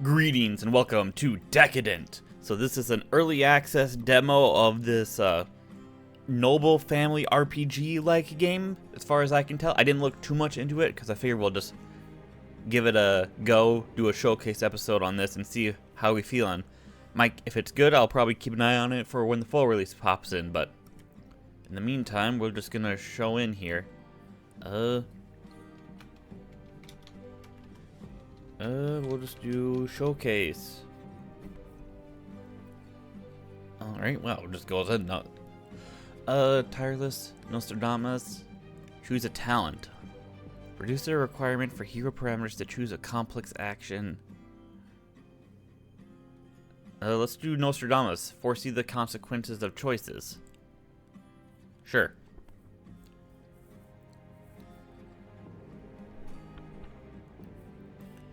Greetings and welcome to Decadent. So this is an early access demo of this noble family RPG-like game, as far as I can tell. I didn't look too much into it because I figured we'll just give it a go, do a showcase episode on this and see how we feel on. Mike, if it's good, I'll probably keep an eye on it for when the full release pops in, but in the meantime, we're just gonna show in here. We'll just do showcase. Alright, well, it just goes in. Tireless, Nostradamus. Choose a talent. Reduce the requirement for hero parameters to choose a complex action. Let's do Nostradamus. Foresee the consequences of choices. Sure.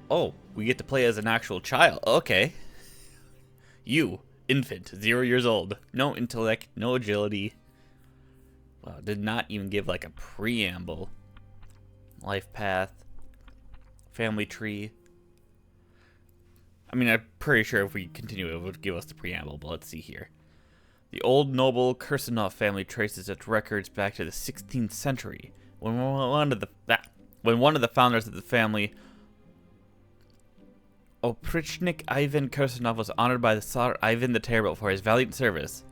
Oh, we get to play as an actual child. Okay. You, infant, 0 years old. No intellect, no agility. Wow, did not even give like a preamble. Life path. Family tree. I mean, I'm pretty sure if we continue it would give us the preamble, but let's see here. The old noble Kursanov family traces its records back to the 16th century, when one of the founders of the family, Oprichnik Ivan Kursanov, was honored by the Tsar Ivan the Terrible for his valiant service.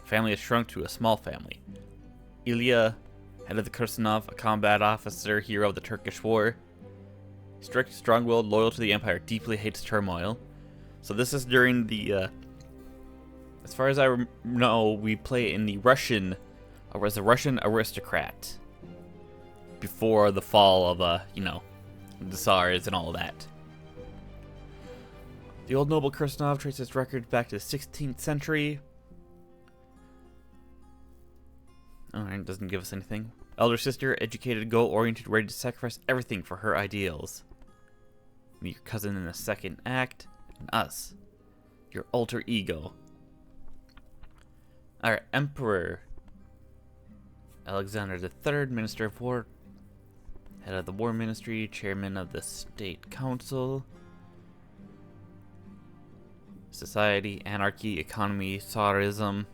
The family has shrunk to a small family. Ilya, head of the Kursanov, a combat officer, hero of the Turkish War. Strict, strong-willed, loyal to the Empire, deeply hates turmoil. So this is during the, as far as I know, we play in the Russian, or as a Russian aristocrat. Before the fall of, the Tsars and all that. The old noble Kursanov traces its records back to the 16th century. Alright, doesn't give us anything. Elder sister, educated, goal-oriented, ready to sacrifice everything for her ideals. Meet your cousin in the second act. And us. Your alter ego. Our Emperor. Alexander III, Minister of War. Head of the War Ministry, Chairman of the State Council. Society, anarchy, economy, Tsarism.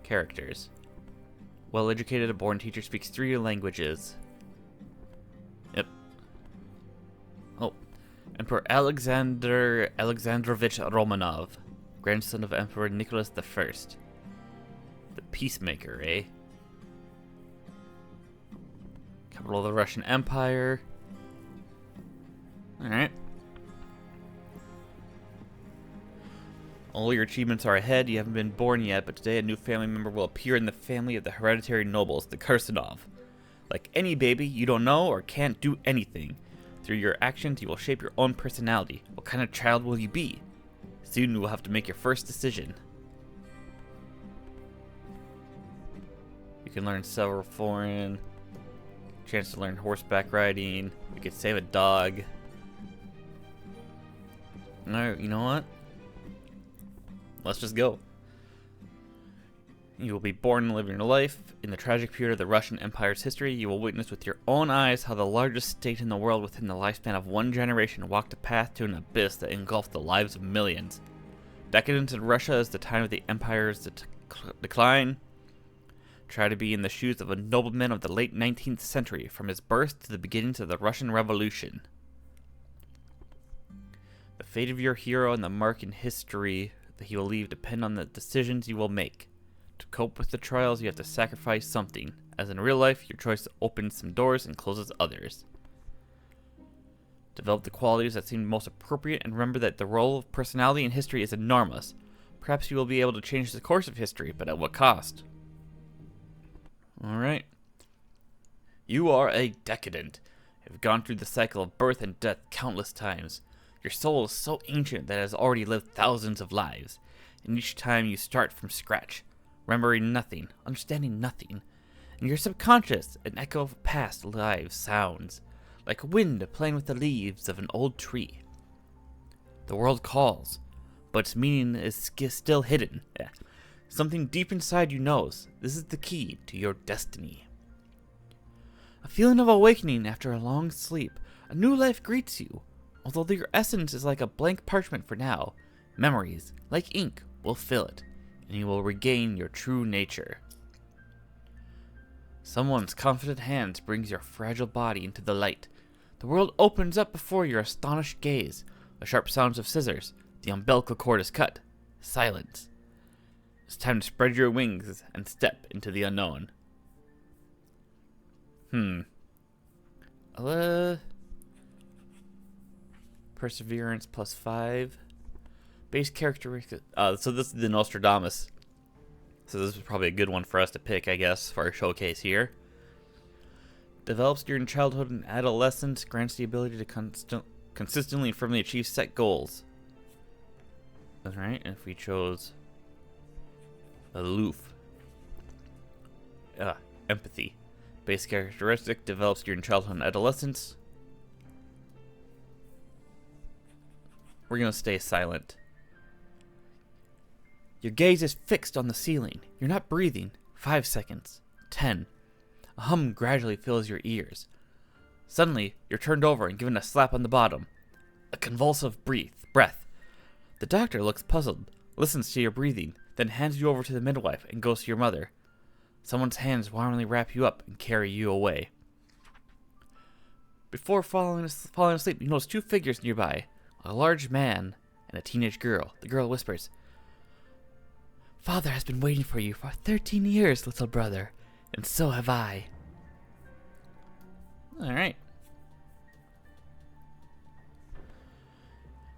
Characters. Well-educated, a born teacher, speaks 3 languages. Yep. Oh. Emperor Alexander Alexandrovich Romanov. Grandson of Emperor Nicholas I. The Peacemaker, eh? Capital of the Russian Empire. Alright. All your achievements are ahead. You haven't been born yet, but today a new family member will appear in the family of the hereditary nobles, the Kursanov. Like any baby, you don't know or can't do anything. Through your actions, you will shape your own personality. What kind of child will you be? Soon you will have to make your first decision. You can learn several foreign. Chance to learn horseback riding. You can save a dog. Alright, you know what? Let's just go. You will be born and live your life. In the tragic period of the Russian Empire's history, you will witness with your own eyes how the largest state in the world within the lifespan of one generation walked a path to an abyss that engulfed the lives of millions. Decadent in Russia is the time of the Empire's decline. Try to be in the shoes of a nobleman of the late 19th century, from his birth to the beginnings of the Russian Revolution. The fate of your hero and the mark in history that he will leave depend on the decisions you will make. To cope with the trials, you have to sacrifice something. As in real life, your choice opens some doors and closes others. Develop the qualities that seem most appropriate, and remember that the role of personality in history is enormous. Perhaps you will be able to change the course of history, but at what cost? Alright. You are a decadent. You have gone through the cycle of birth and death countless times. Your soul is so ancient that it has already lived thousands of lives, and each time you start from scratch, remembering nothing, understanding nothing. In your subconscious, an echo of past lives sounds, like wind playing with the leaves of an old tree. The world calls, but its meaning is still hidden. Something deep inside you knows this is the key to your destiny. A feeling of awakening after a long sleep. A new life greets you. Although your essence is like a blank parchment for now, memories, like ink, will fill it, and you will regain your true nature. Someone's confident hands brings your fragile body into the light. The world opens up before your astonished gaze. The sharp sounds of scissors. The umbilical cord is cut. Silence. It's time to spread your wings and step into the unknown. Perseverance +5. Base characteristic. So this is the Nostradamus. So this is probably a good one for us to pick, I guess, for our showcase here. Develops during childhood and adolescence. Grants the ability to consistently and firmly achieve set goals. Alright, and if we chose aloof. Empathy. Base characteristic. Develops during childhood and adolescence. We're going to stay silent. Your gaze is fixed on the ceiling. You're not breathing. 5 seconds. 10. A hum gradually fills your ears. Suddenly, you're turned over and given a slap on the bottom. A convulsive breath. The doctor looks puzzled, listens to your breathing, then hands you over to the midwife and goes to your mother. Someone's hands warmly wrap you up and carry you away. Before falling asleep, you notice two figures nearby. A large man and a teenage girl. The girl whispers, "Father has been waiting for you for 13 years, little brother, and so have I." Alright.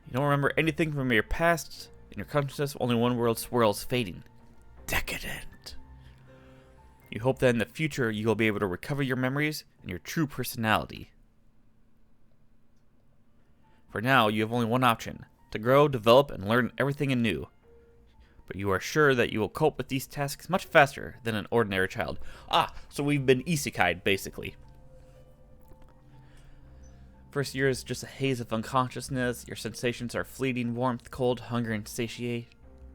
You don't remember anything from your past. In your consciousness, only one world swirls, fading. Decadent. You hope that in the future you will be able to recover your memories and your true personality. For now, you have only one option: to grow, develop, and learn everything anew. But you are sure that you will cope with these tasks much faster than an ordinary child. So we've been isekai'd, basically. First year is just a haze of unconsciousness. Your sensations are fleeting warmth, cold, hunger, and satiety.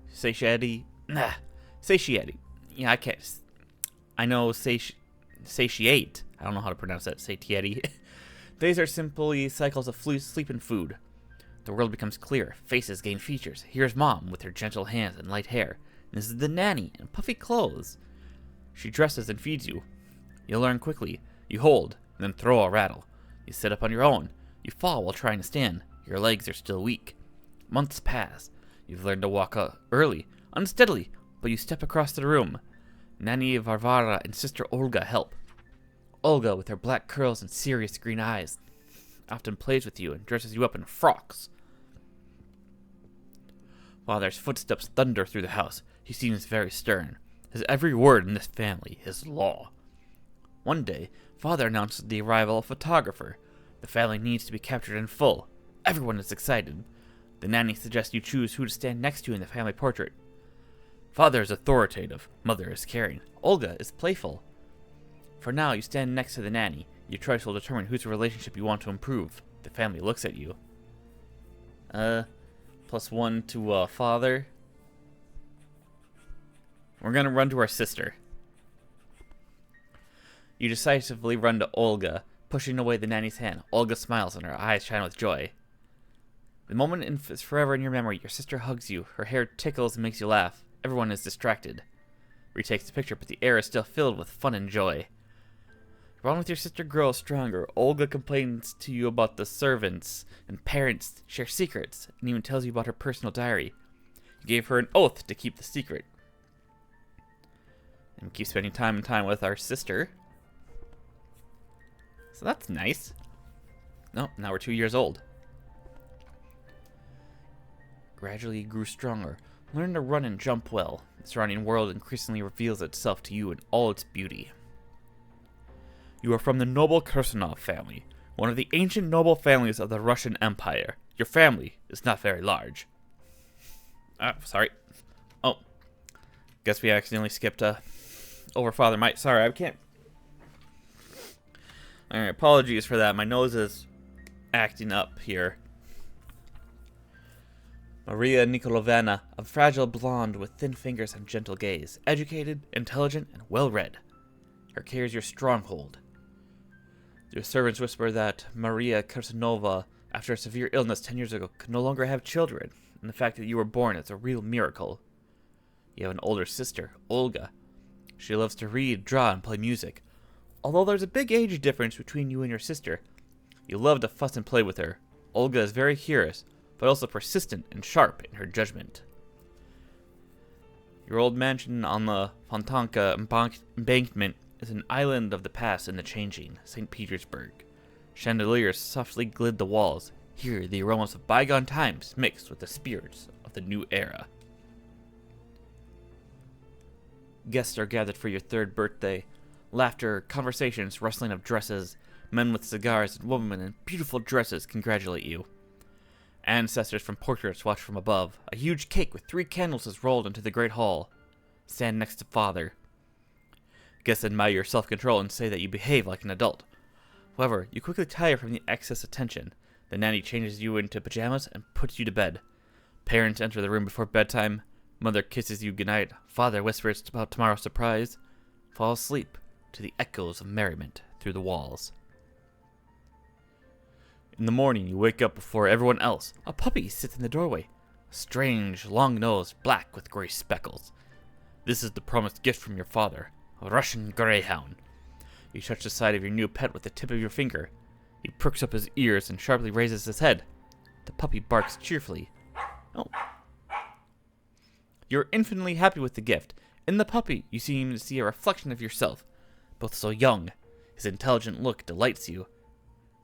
Satiety. Yeah, I can't. I know satiate. I don't know how to pronounce that. Satiety. These are simply cycles of sleep and food. The world becomes clear. Faces gain features. Here's Mom with her gentle hands and light hair. And this is the nanny in puffy clothes. She dresses and feeds you. You learn quickly. You hold, and then throw a rattle. You sit up on your own. You fall while trying to stand. Your legs are still weak. Months pass. You've learned to walk early, unsteadily, but you step across the room. Nanny Varvara and Sister Olga help. Olga, with her black curls and serious green eyes, often plays with you and dresses you up in frocks. Father's footsteps thunder through the house. He seems very stern. His every word in this family is law. One day, Father announces the arrival of a photographer. The family needs to be captured in full. Everyone is excited. The nanny suggests you choose who to stand next to in the family portrait. Father is authoritative. Mother is caring. Olga is playful. For now, you stand next to the nanny. Your choice will determine whose relationship you want to improve. The family looks at you. +1 to father. We're gonna run to our sister. You decisively run to Olga, pushing away the nanny's hand. Olga smiles and her eyes shine with joy. The moment is forever in your memory. Your sister hugs you. Her hair tickles and makes you laugh. Everyone is distracted. Retakes the picture, but the air is still filled with fun and joy. Your bond with your sister grows stronger. Olga complains to you about the servants, and parents share secrets, and even tells you about her personal diary. You gave her an oath to keep the secret. And we keep spending time with our sister. So that's nice. No, now we're 2 years old. Gradually you grew stronger. Learn to run and jump well. The surrounding world increasingly reveals itself to you in all its beauty. You are from the noble Kirsanov family, one of the ancient noble families of the Russian Empire. Your family is not very large. Sorry. Oh. Guess we accidentally skipped over Father Mike. Sorry, I can't. Alright, apologies for that. My nose is acting up here. Maria Nikolovna, a fragile blonde with thin fingers and gentle gaze. Educated, intelligent, and well-read. Her care is your stronghold. Your servants whisper that Maria Kirsanova after a severe illness 10 years ago, could no longer have children, and the fact that you were born is a real miracle. You have an older sister, Olga. She loves to read, draw, and play music. Although there's a big age difference between you and your sister, you love to fuss and play with her. Olga is very curious, but also persistent and sharp in her judgment. Your old mansion on the Fontanka embankment is an island of the past in the changing St. Petersburg. Chandeliers softly glid the walls. Here, the aromas of bygone times mixed with the spirits of the new era. Guests are gathered for your 3rd birthday. Laughter, conversations, rustling of dresses, men with cigars and women in beautiful dresses congratulate you. Ancestors from portraits watch from above. A huge cake with 3 candles is rolled into the great hall. Stand next to father. Guests admire your self-control and say that you behave like an adult. However, you quickly tire from the excess attention. The nanny changes you into pajamas and puts you to bed. Parents enter the room before bedtime. Mother kisses you goodnight. Father whispers about tomorrow's surprise. Fall asleep to the echoes of merriment through the walls. In the morning, you wake up before everyone else. A puppy sits in the doorway. A strange, long nose, black with gray speckles. This is the promised gift from your father, a Russian greyhound. You touch the side of your new pet with the tip of your finger. He pricks up his ears and sharply raises his head. The puppy barks cheerfully. Oh. You're infinitely happy with the gift. In the puppy, you seem to see a reflection of yourself, both so young. His intelligent look delights you.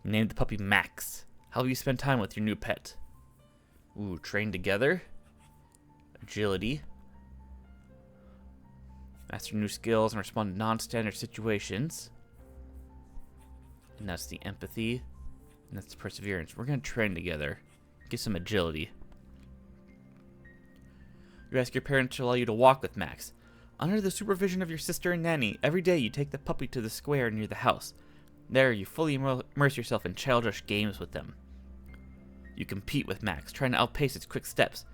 You named the puppy Max. How will you spend time with your new pet? Ooh, train together. Agility. Master new skills and respond to non-standard situations. And that's the empathy. And that's the perseverance. We're going to train together. Get some agility. You ask your parents to allow you to walk with Max. Under the supervision of your sister and nanny, every day you take the puppy to the square near the house. There, you fully immerse yourself in childish games with them. You compete with Max, trying to outpace its quick steps.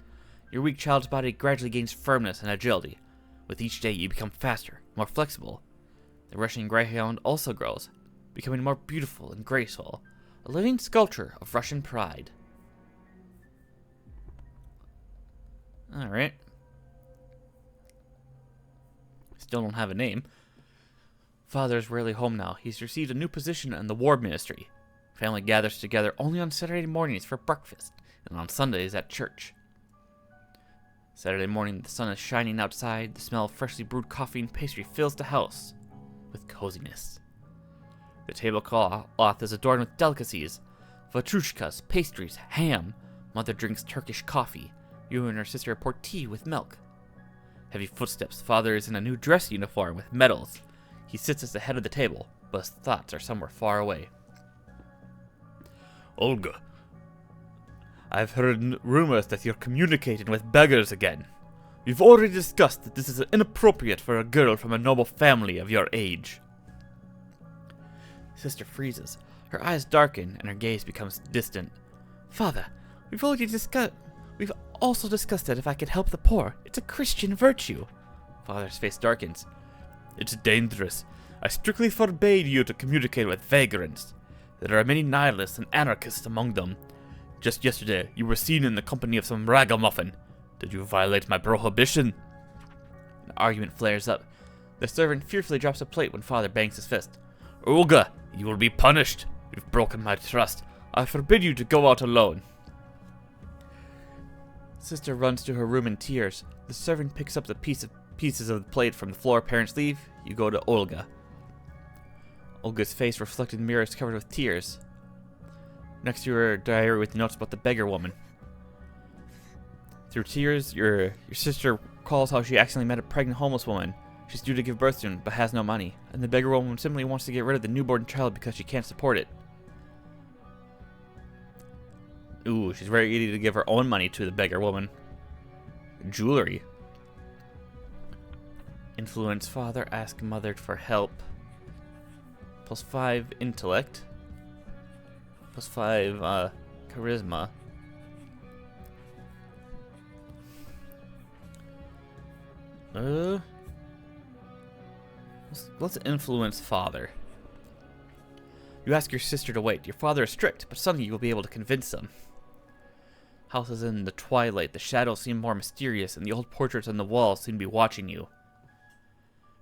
Your weak child's body gradually gains firmness and agility. With each day, you become faster, more flexible. The Russian greyhound also grows, becoming more beautiful and graceful, a living sculpture of Russian pride. Alright. Still don't have a name. Father's rarely home now. He's received a new position in the war ministry. Family gathers together only on Saturday mornings for breakfast, and on Sundays at church. Saturday morning, the sun is shining outside. The smell of freshly brewed coffee and pastry fills the house with coziness. The tablecloth is adorned with delicacies, vatrushkas, pastries, ham. Mother drinks Turkish coffee. You and her sister pour tea with milk. Heavy footsteps. Father is in a new dress uniform with medals. He sits at the head of the table, but his thoughts are somewhere far away. Olga, I've heard rumors that you're communicating with beggars again. We've already discussed that this is inappropriate for a girl from a noble family of your age. Sister freezes. Her eyes darken and her gaze becomes distant. Father, we've also discussed that if I could help the poor, it's a Christian virtue. Father's face darkens. It's dangerous. I strictly forbade you to communicate with vagrants. There are many nihilists and anarchists among them. Just yesterday, you were seen in the company of some ragamuffin. Did you violate my prohibition? An argument flares up. The servant fearfully drops a plate when Father bangs his fist. Olga, you will be punished. You've broken my trust. I forbid you to go out alone. Sister runs to her room in tears. The servant picks up the pieces of the plate from the floor. Parents leave. You go to Olga. Olga's face reflected in mirrors covered with tears. Next to her diary with notes about the beggar woman. Through tears, your sister recalls how she accidentally met a pregnant homeless woman. She's due to give birth soon, but has no money. And the beggar woman simply wants to get rid of the newborn child because she can't support it. Ooh, she's very eager to give her own money to the beggar woman. Jewelry. Influence father, ask mother for help. +5 intellect. +5 charisma. Let's influence father. You ask your sister to wait. Your father is strict, but suddenly you will be able to convince him. House is in the twilight. The shadows seem more mysterious, and the old portraits on the walls seem to be watching you.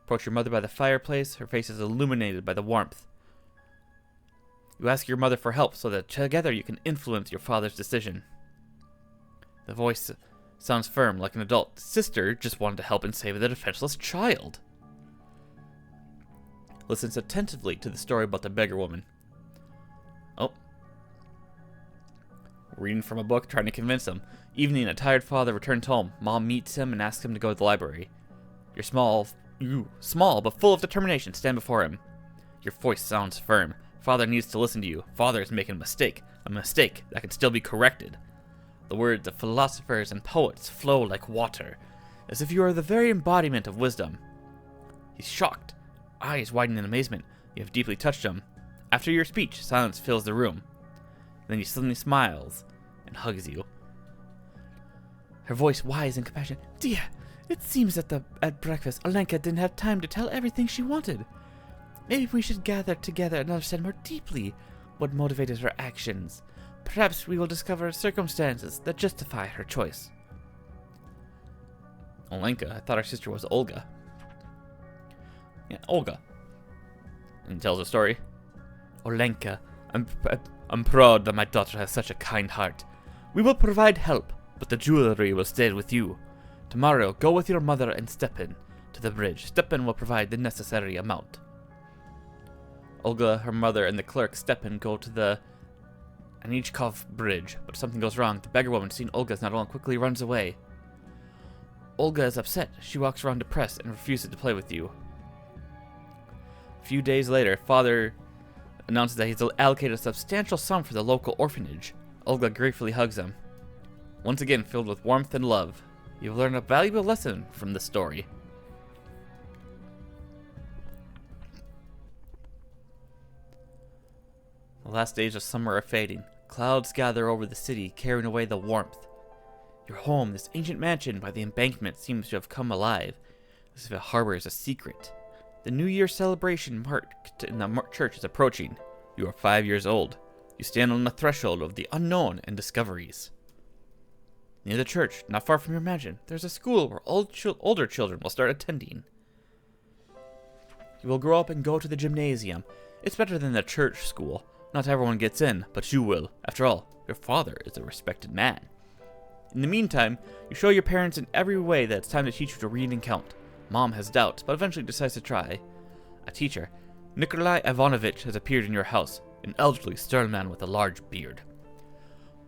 Approach your mother by the fireplace. Her face is illuminated by the warmth. You ask your mother for help so that together you can influence your father's decision. The voice sounds firm, like an adult. Sister just wanted to help and save the defenseless child. Listens attentively to the story about the beggar woman. Oh. Reading from a book, trying to convince him. Evening, a tired father returns home. Mom meets him and asks him to go to the library. You're small, but full of determination. Stand before him. Your voice sounds firm. Father needs to listen to you. Father is making a mistake that can still be corrected. The words of philosophers and poets flow like water, as if you are the very embodiment of wisdom. He's shocked, eyes widen in amazement. You have deeply touched him. After your speech, silence fills the room. Then he suddenly smiles and hugs you. Her voice wise and compassionate. Dear, it seems that at breakfast, Olenka didn't have time to tell everything she wanted. Maybe we should gather together and understand more deeply what motivated her actions. Perhaps we will discover circumstances that justify her choice. Olenka? I thought her sister was Olga. Yeah, Olga. And tells a story. Olenka, I'm proud that my daughter has such a kind heart. We will provide help, but the jewelry will stay with you. Tomorrow, go with your mother and Stepan to the bridge. Stepan will provide the necessary amount. Olga, her mother, and the clerk Stepan go to the Anichkov bridge, but something goes wrong. The beggar woman, seeing Olga's not alone, quickly runs away. Olga is upset. She walks around depressed and refuses to play with you. A few days later, father announces that he's allocated a substantial sum for the local orphanage. Olga gratefully hugs him. Once again, filled with warmth and love, you've learned a valuable lesson from the story. The last days of summer are fading. Clouds gather over the city, carrying away the warmth. Your home, this ancient mansion by the embankment, seems to have come alive, as if it harbors a secret. The New Year celebration marked in the church is approaching. You are 5 years old. You stand on the threshold of the unknown and discoveries. Near the church, not far from your mansion, there's a school where older children will start attending. You will grow up and go to the gymnasium. It's better than the church school. Not everyone gets in, but you will. After all, your father is a respected man. In the meantime, you show your parents in every way that it's time to teach you to read and count. Mom has doubts, but eventually decides to try. A teacher, Nikolai Ivanovich, has appeared in your house, an elderly, stern man with a large beard.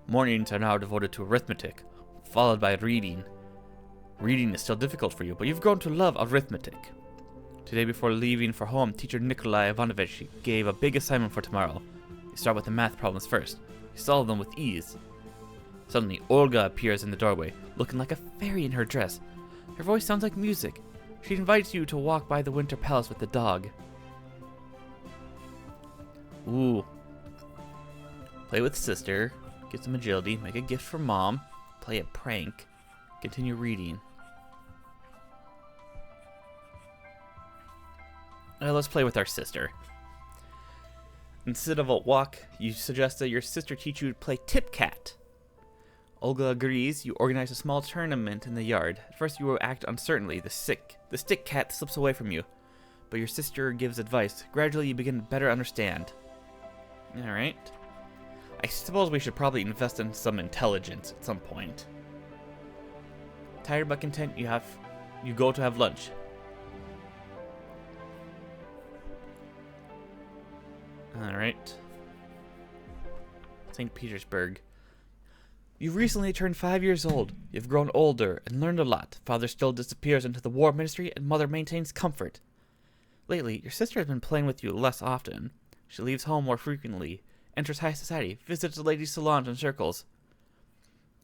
Mornings are now devoted to arithmetic, followed by reading. Reading is still difficult for you, but you've grown to love arithmetic. Today, before leaving for home, teacher Nikolai Ivanovich gave a big assignment for tomorrow. You start with the math problems first. You solve them with ease. Suddenly, Olga appears in the doorway, looking like a fairy in her dress. Her voice sounds like music. She invites you to walk by the Winter Palace with the dog. Ooh. Play with sister. Get some agility. Make a gift for mom. Play a prank. Continue reading. Let's play with our sister. Instead of a walk, you suggest that your sister teach you to play tip cat. Olga agrees. You organize a small tournament in the yard. At first you will act uncertainly. The stick cat slips away from you, but your sister gives advice. Gradually you begin to better understand. Alright. I suppose we should probably invest in some intelligence at some point. Tired but content, you go to have lunch. Alright. St. Petersburg. You've recently turned 5 years old. You've grown older and learned a lot. Father still disappears into the war ministry, and mother maintains comfort. Lately, your sister has been playing with you less often. She leaves home more frequently, enters high society, visits the ladies' salons and circles.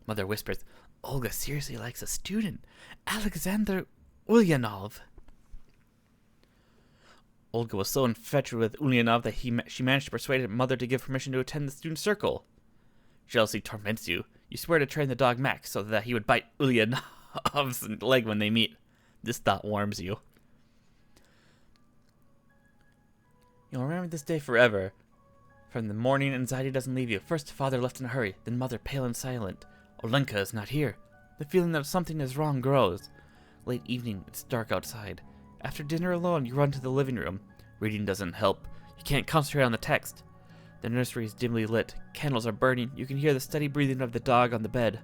Mother whispers, Olga seriously likes a student, Alexander Ulyanov. Olga was so infatuated with Ulyanov that she managed to persuade her mother to give permission to attend the student circle. Jealousy torments you. You swear to train the dog Max so that he would bite Ulyanov's leg when they meet. This thought warms you. You'll remember this day forever. From the morning, anxiety doesn't leave you. First, father left in a hurry, then mother pale and silent. Olenka is not here. The feeling that something is wrong grows. Late evening, it's dark outside. After dinner alone, you run to the living room. Reading doesn't help. You can't concentrate on the text. The nursery is dimly lit. Candles are burning. You can hear the steady breathing of the dog on the bed.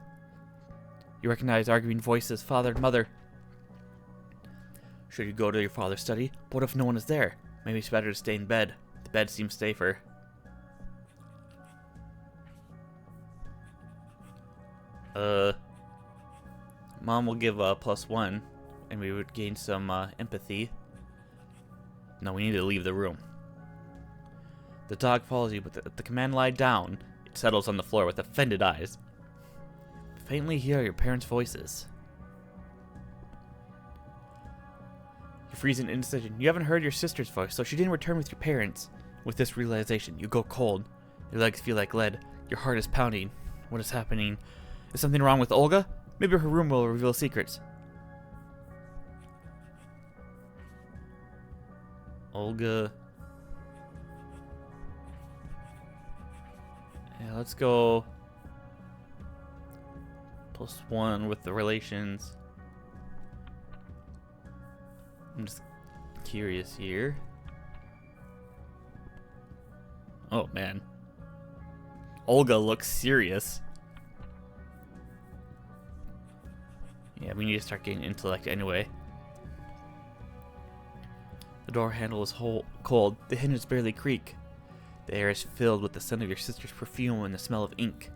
You recognize arguing voices, father and mother. Should you go to your father's study? But what if no one is there? Maybe it's better to stay in bed. The bed seems safer. Mom will give a +1, and we would gain some empathy. No, we need to leave the room. The dog follows you, but at the command lie down, it settles on the floor with offended eyes. Faintly hear your parents' voices. You freeze in indecision. You haven't heard your sister's voice, so she didn't return with your parents. With this realization, you go cold. Your legs feel like lead. Your heart is pounding. What is happening? Is something wrong with Olga? Maybe her room will reveal secrets. Olga. Yeah, let's go +1 with the relations. I'm just curious here. Oh man. Olga looks serious. Yeah, we need to start getting intellect anyway. The door handle is cold. The hinges barely creak. The air is filled with the scent of your sister's perfume and the smell of ink.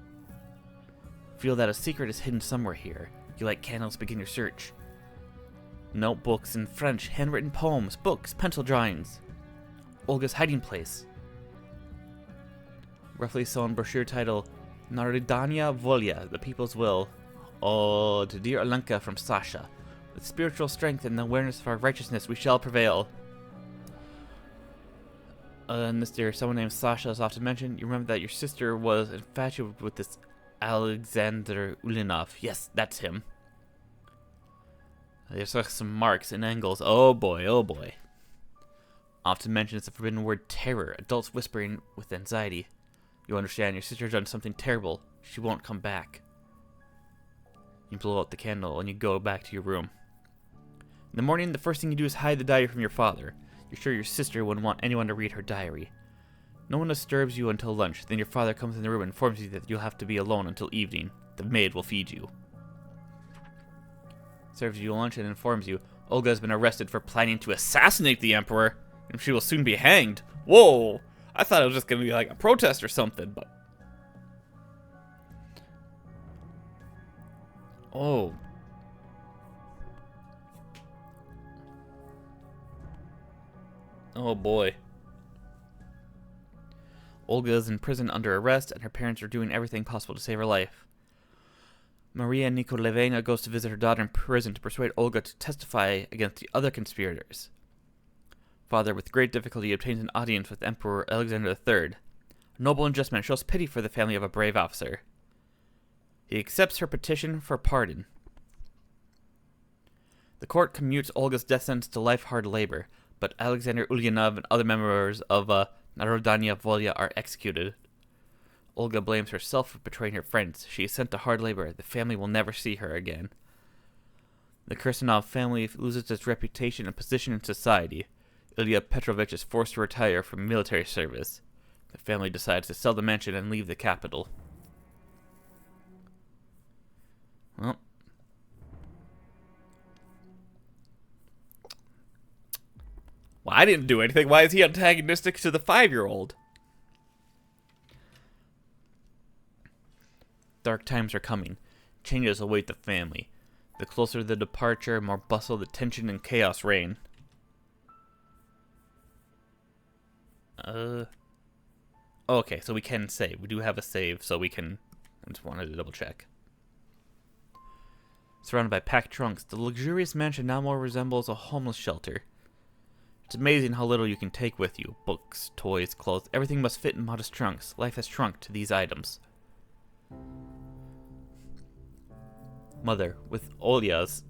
Feel that a secret is hidden somewhere here. You light candles, begin your search. Notebooks in French, handwritten poems, books, pencil drawings. Olga's hiding place. Roughly sewn brochure title, Narodanya Volya, the People's Will. Oh, to dear Olenka from Sasha. With spiritual strength and the awareness of our righteousness, we shall prevail. And Mr. Someone named Sasha is often mentioned. You remember that your sister was infatuated with this Alexander Ulinov. Yes, that's him. There's some marks and angles. Oh boy, oh boy. Often mentions the forbidden word terror. Adults whispering with anxiety. You understand your sister's done something terrible. She won't come back. You blow out the candle and you go back to your room. In the morning, the first thing you do is hide the diary from your father. You're sure your sister wouldn't want anyone to read her diary. No one disturbs you until lunch. Then your father comes in the room and informs you that you'll have to be alone until evening. The maid will feed you. Serves you lunch and informs you Olga has been arrested for planning to assassinate the emperor, and she will soon be hanged. Whoa! I thought it was just going to be like a protest or something, but... Oh. Oh boy. Olga is in prison under arrest, and her parents are doing everything possible to save her life. Maria Nikolaevna goes to visit her daughter in prison to persuade Olga to testify against the other conspirators. Father, with great difficulty, obtains an audience with Emperor Alexander III. A noble and just man shows pity for the family of a brave officer. He accepts her petition for pardon. The court commutes Olga's death sentence to life hard labor, but Alexander Ulyanov and other members of Narodanya Volya are executed. Olga blames herself for betraying her friends. She is sent to hard labor. The family will never see her again. The Kirsanov family loses its reputation and position in society. Ilya Petrovich is forced to retire from military service. The family decides to sell the mansion and leave the capital. Well, I didn't do anything. Why is he antagonistic to the 5-year-old? Dark times are coming. Changes await the family. The closer the departure, more bustle, the tension, and chaos reign. Okay, so we can save. We do have a save, so we can... I just wanted to double check. Surrounded by packed trunks, the luxurious mansion now more resembles a homeless shelter. It's amazing how little you can take with you. Books, toys, clothes, everything must fit in modest trunks. Life has shrunk to these items. Mother, with Olya's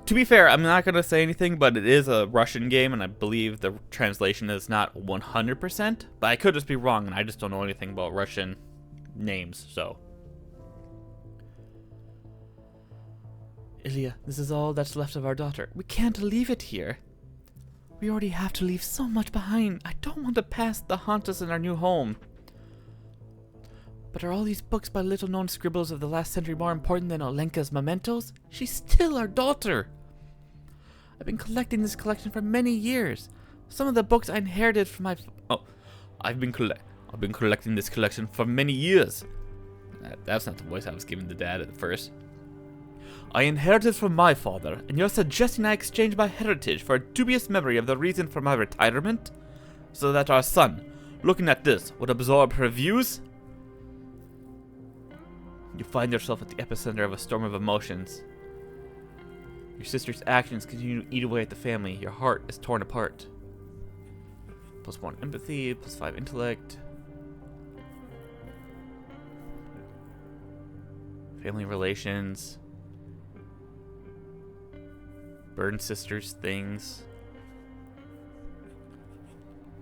To be fair, I'm not going to say anything, but it is a Russian game, and I believe the translation is not 100%. But I could just be wrong, and I just don't know anything about Russian names, so. Ilya, this is all that's left of our daughter. We can't leave it here. We already have to leave so much behind. I don't want the past to haunt us in our new home. But are all these books by little-known scribbles of the last century more important than Olenka's mementos? She's still our daughter. I've been collecting this collection for many years. Some of the books I inherited from my... I've been collecting this collection for many years. That's not the voice I was giving to Dad at first. I inherited from my father, and you're suggesting I exchange my heritage for a dubious memory of the reason for my retirement? So that our son, looking at this, would absorb her views? You find yourself at the epicenter of a storm of emotions. Your sister's actions continue to eat away at the family. Your heart is torn apart. +1 empathy, +5 intellect. Family relations. Burn sister's things.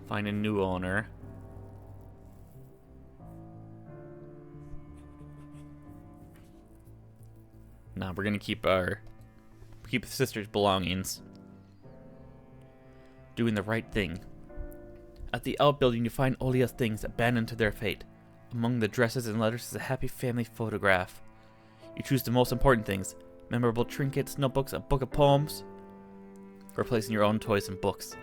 Find a new owner. Nah, we're gonna keep the sister's belongings. Doing the right thing. At the outbuilding, you find Olia's things abandoned to their fate. Among the dresses and letters is a happy family photograph. You choose the most important things. Memorable trinkets, notebooks, a book of poems. Replacing your own toys and books.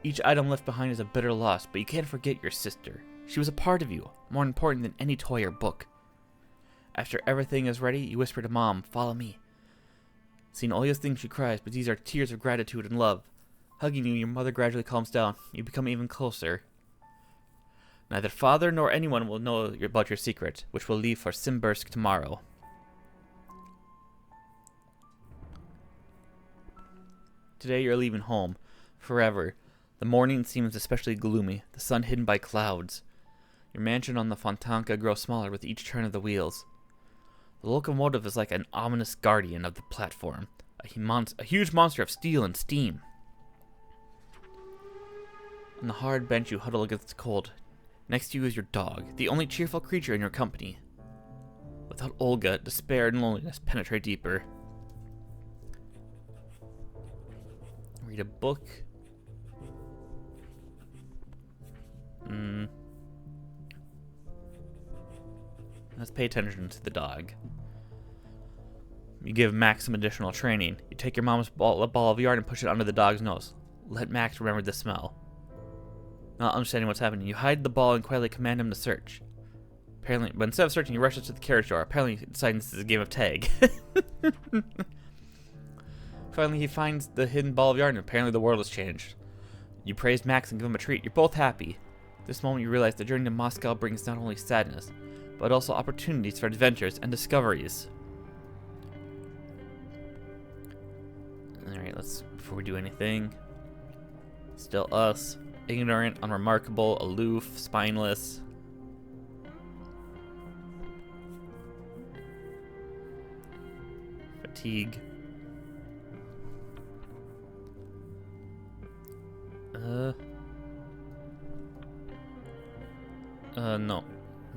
Each item left behind is a bitter loss, but you can't forget your sister. She was a part of you, more important than any toy or book. After everything is ready, you whisper to Mom, "Follow me." Seeing Olia's things, she cries, but these are tears of gratitude and love. Hugging you, your mother gradually calms down. You become even closer. Neither father nor anyone will know about your secret, which will leave for Simbursk tomorrow. Today you're leaving home. Forever. The morning seems especially gloomy, the sun hidden by clouds. Your mansion on the Fontanka grows smaller with each turn of the wheels. The locomotive is like an ominous guardian of the platform, a huge monster of steel and steam. On the hard bench you huddle against the cold. Next to you is your dog, the only cheerful creature in your company. Without Olga, despair and loneliness penetrate deeper. Read a book. Let's pay attention to the dog. You give Max some additional training. You take your mom's ball of yarn and push it under the dog's nose. Let Max remember the smell. Not understanding what's happening, you hide the ball and quietly command him to search. Apparently, but instead of searching, he rushes to the carriage door, apparently deciding this is a game of tag. Finally, he finds the hidden ball of yarn, and apparently the world has changed. You praise Max and give him a treat. You're both happy. This moment you realize the journey to Moscow brings not only sadness, but also opportunities for adventures and discoveries. Alright, before we do anything. Still us. Ignorant, unremarkable, aloof, spineless. Fatigue. No.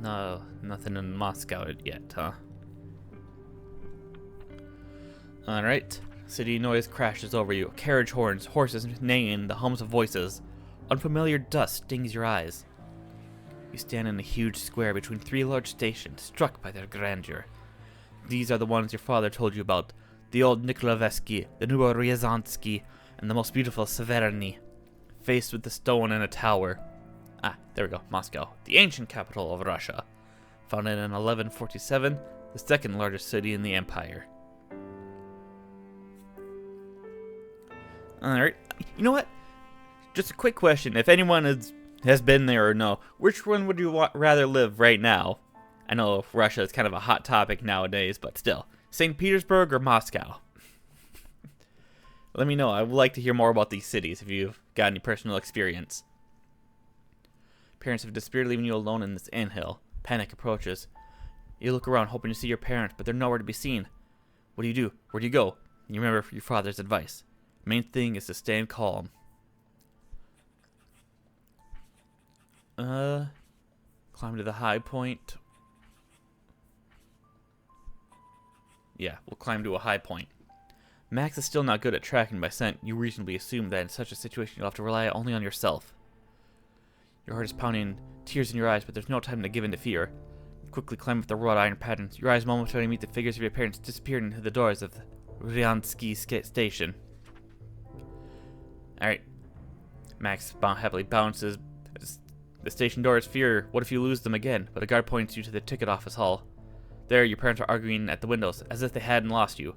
No, nothing in Moscow yet, huh? Alright. City noise crashes over you. Carriage horns, horses neighing, the hums of voices. Unfamiliar dust stings your eyes. You stand in a huge square between three large stations, struck by their grandeur. These are the ones your father told you about. The old Nikolaevsky, the Novorossiysk, and the most beautiful Severny. Faced with the stone and a tower. Ah, there we go, Moscow, the ancient capital of Russia. Founded in 1147, the second largest city in the empire. Alright, you know what? Just a quick question, if anyone has been there or no, which one would you rather live right now? I know Russia is kind of a hot topic nowadays, but still. St. Petersburg or Moscow? Let me know, I would like to hear more about these cities if you've got any personal experience. Parents have disappeared, leaving you alone in this anthill. Panic approaches. You look around, hoping to see your parents, but they're nowhere to be seen. What do? Where do you go? You remember your father's advice. Main thing is to stay calm. Climb to the high point. Yeah, we'll climb to a high point. Max is still not good at tracking by scent. You reasonably assume that in such a situation you'll have to rely only on yourself. Your heart is pounding, tears in your eyes, but there's no time to give in to fear. You quickly climb up the wrought iron patterns. Your eyes momentarily meet the figures of your parents disappearing into the doors of the Ryansky station. Alright. Max happily bounces. The station doors fear, what if you lose them again? But a guard points you to the ticket office hall. There, your parents are arguing at the windows, as if they hadn't lost you.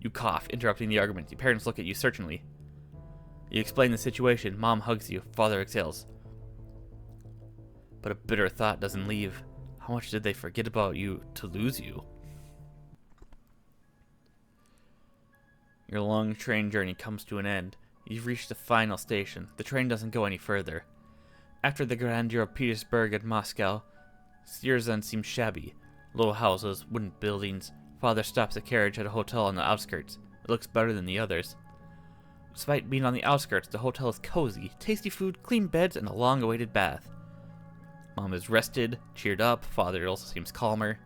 You cough, interrupting the argument. Your parents look at you searchingly. You explain the situation. Mom hugs you. Father exhales. But a bitter thought doesn't leave. How much did they forget about you to lose you? Your long train journey comes to an end. You've reached the final station. The train doesn't go any further. After the grandeur of Petersburg and Moscow, Sierzan seems shabby. Low houses, wooden buildings. Father stops the carriage at a hotel on the outskirts. It looks better than the others. Despite being on the outskirts, the hotel is cozy. Tasty food, clean beds, and a long-awaited bath. Mom is rested, cheered up. Father also seems calmer.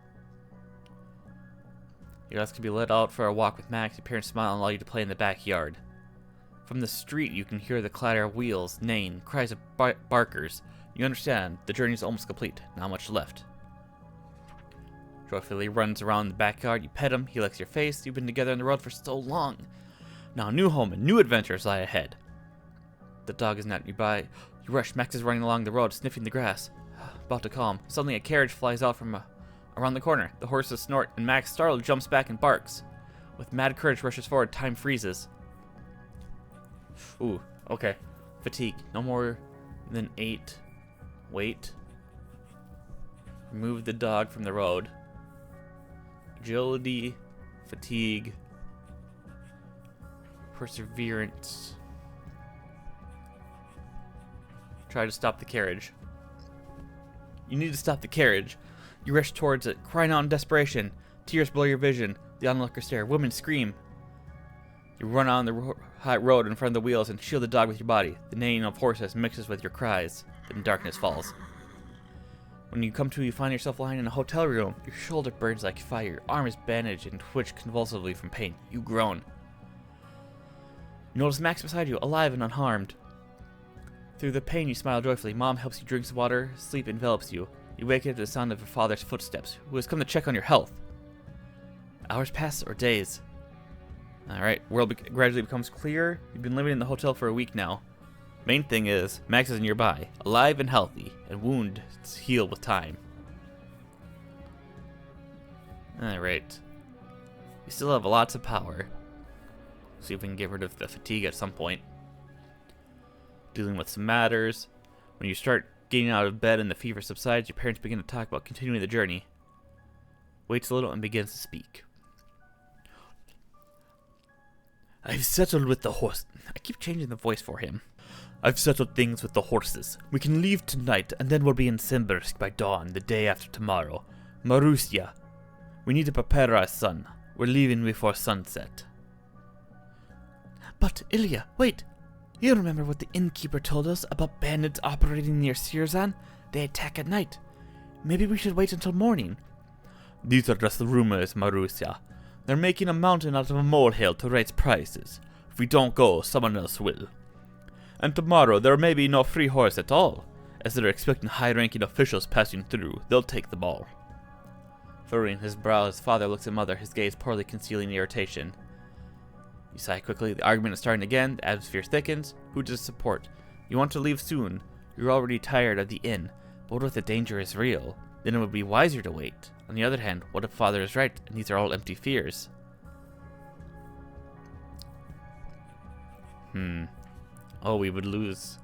You guys can be let out for a walk with Max. Your parents smile and allow you to play in the backyard. From the street, you can hear the clatter of wheels, neighing, cries of barkers. You understand, the journey is almost complete. Not much left. Joyfully runs around the backyard. You pet him. He licks your face. You've been together on the road for so long. Now a new home and new adventures lie ahead. The dog is not nearby. You rush. Max is running along the road, sniffing the grass. About to calm. Suddenly a carriage flies out from around the corner. The horses snort, and Max, startled, jumps back and barks. With mad courage, rushes forward. Time freezes. Ooh, okay. Fatigue. No more than 8. Wait. Remove the dog from the road. Agility. Fatigue. Perseverance. Try to stop the carriage. You need to stop the carriage. You rush towards it, crying out in desperation. Tears blur your vision. The onlookers stare. Women scream. You run on the hot road in front of the wheels and shield the dog with your body. The neighing of horses mixes with your cries. Then darkness falls. When you come to, you find yourself lying in a hotel room. Your shoulder burns like fire. Your arm is bandaged and twitch convulsively from pain. You groan. You notice Max beside you, alive and unharmed. Through the pain, you smile joyfully. Mom helps you drink some water. Sleep envelops you. You wake up to the sound of your father's footsteps, who has come to check on your health. Hours pass, or days. Alright, world gradually becomes clear. You've been living in the hotel for a week now. Main thing is, Max is nearby, alive and healthy, and wounds heal with time. Alright. We still have lots of power. See if we can get rid of the fatigue at some point. Dealing with some matters. When you start getting out of bed and the fever subsides, your parents begin to talk about continuing the journey. Waits a little and begins to speak. I've settled with the horse. I keep changing the voice for him. I've settled things with the horses. We can leave tonight, and then we'll be in Simbirsk by dawn, the day after tomorrow. Marussia. We need to prepare our son. We're leaving before sunset. But, Ilya, wait. You remember what the innkeeper told us about bandits operating near Sierzan? They attack at night. Maybe we should wait until morning. These are just rumors, Marussia. They're making a mountain out of a molehill to raise prices. If we don't go, someone else will. And tomorrow there may be no free horse at all. As they're expecting high-ranking officials passing through, they'll take them all. Furrowing his brow, his father looks at Mother, his gaze poorly concealing irritation. You sigh quickly. The argument is starting again. The atmosphere thickens. Who does support? You want to leave soon. You're already tired of the inn. But what if the danger is real? Then it would be wiser to wait. On the other hand, what if Father is right, and these are all empty fears? Oh, we would lose.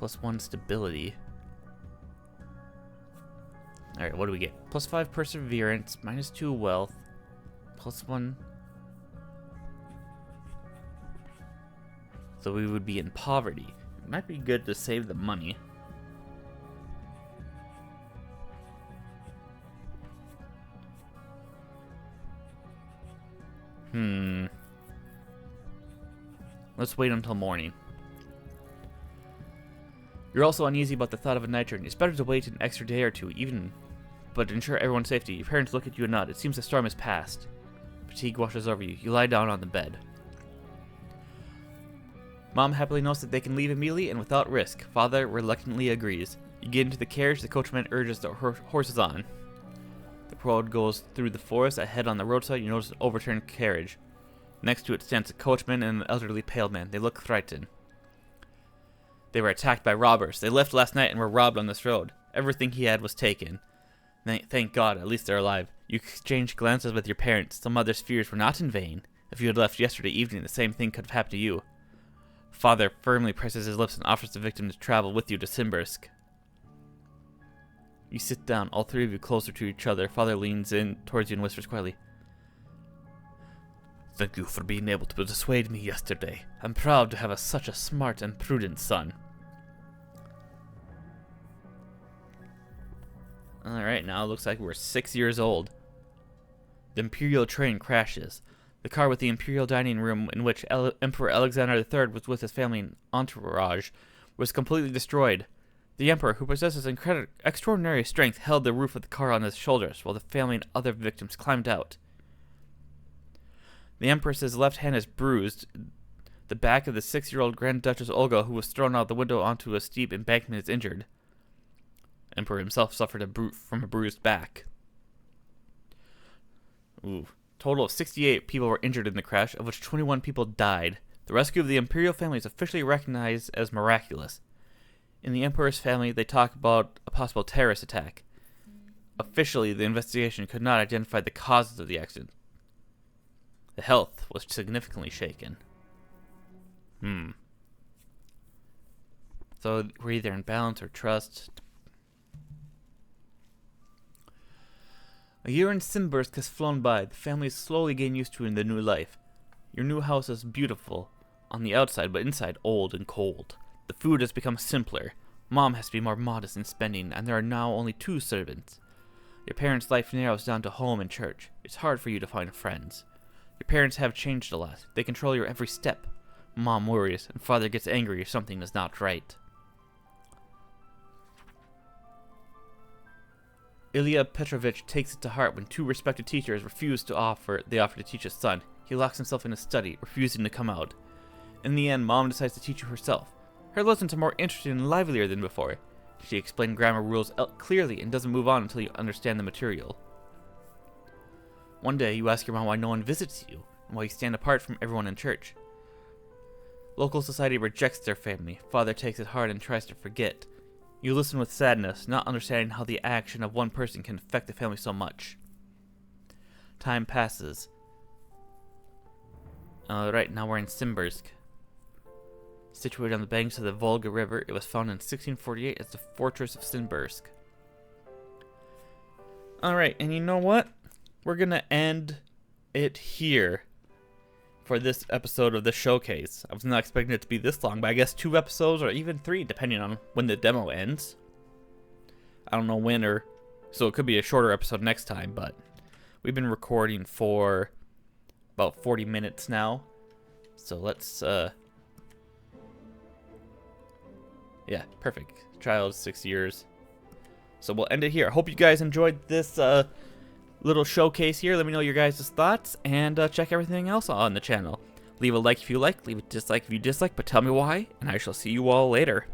+1 stability. Alright, what do we get? +5 perseverance, -2 wealth, +1. So we would be in poverty. It might be good to save the money. Let's wait until morning. You're also uneasy about the thought of a night journey. It's better to wait an extra day or two, but to ensure everyone's safety. Your parents look at you and nod. It seems the storm has passed. Fatigue washes over you. You lie down on the bed. Mom happily notes that they can leave immediately and without risk. Father reluctantly agrees. You get into the carriage. The coachman urges the horses on. The road goes through the forest. Ahead on the roadside, you notice an overturned carriage. Next to it stands a coachman and an elderly pale man. They look frightened. They were attacked by robbers. They left last night and were robbed on this road. Everything he had was taken. Thank God, at least they're alive. You exchange glances with your parents. The mother's fears were not in vain. If you had left yesterday evening, the same thing could have happened to you. Father firmly presses his lips and offers the victim to travel with you to Simbursk. You sit down, all three of you closer to each other. Father leans in towards you and whispers quietly. Thank you for being able to persuade me yesterday. I'm proud to have such a smart and prudent son. Alright, now it looks like we're 6 years old. The Imperial train crashes. The car with the Imperial dining room in which Emperor Alexander III was with his family and entourage was completely destroyed. The Emperor, who possesses extraordinary strength, held the roof of the car on his shoulders while the family and other victims climbed out. The Empress's left hand is bruised. The back of the 6-year-old Grand Duchess Olga, who was thrown out the window onto a steep embankment, is injured. Emperor himself suffered from a bruised back. Total of 68 people were injured in the crash, of which 21 people died. The rescue of the Imperial family is officially recognized as miraculous. In the Emperor's family, they talk about a possible terrorist attack. Officially, the investigation could not identify the causes of the accident. The health was significantly shaken. So we're either in balance or trust. A year in Simbursk has flown by. The family is slowly getting used to the new life. Your new house is beautiful on the outside, but inside old and cold. The food has become simpler. Mom has to be more modest in spending, and there are now only 2 servants. Your parents' life narrows down to home and church. It's hard for you to find friends. Your parents have changed a lot. They control your every step. Mom worries, and Father gets angry if something is not right. Ilya Petrovich takes it to heart when 2 respected teachers refuse the offer to teach his son. He locks himself in his study, refusing to come out. In the end, Mom decides to teach you herself. Her lessons are more interesting and livelier than before. She explained grammar rules clearly and doesn't move on until you understand the material. One day, you ask your mom why no one visits you, and why you stand apart from everyone in church. Local society rejects their family. Father takes it hard and tries to forget. You listen with sadness, not understanding how the action of one person can affect the family so much. Time passes. Right now we're in Simbursk. Situated on the banks of the Volga River, it was founded in 1648 as the Fortress of Simbursk. Alright, and you know what? We're gonna end it here for this episode of the showcase. I was not expecting it to be this long, but I guess 2 episodes or even 3, depending on when the demo ends. I don't know when, so it could be a shorter episode next time, but we've been recording for about 40 minutes now. So let's, yeah, perfect. Child, 6 years. So we'll end it here. I hope you guys enjoyed this, little showcase here. Let me know your guys' thoughts, and check everything else on the channel. Leave a like if you like, leave a dislike if you dislike, but tell me why, and I shall see you all later.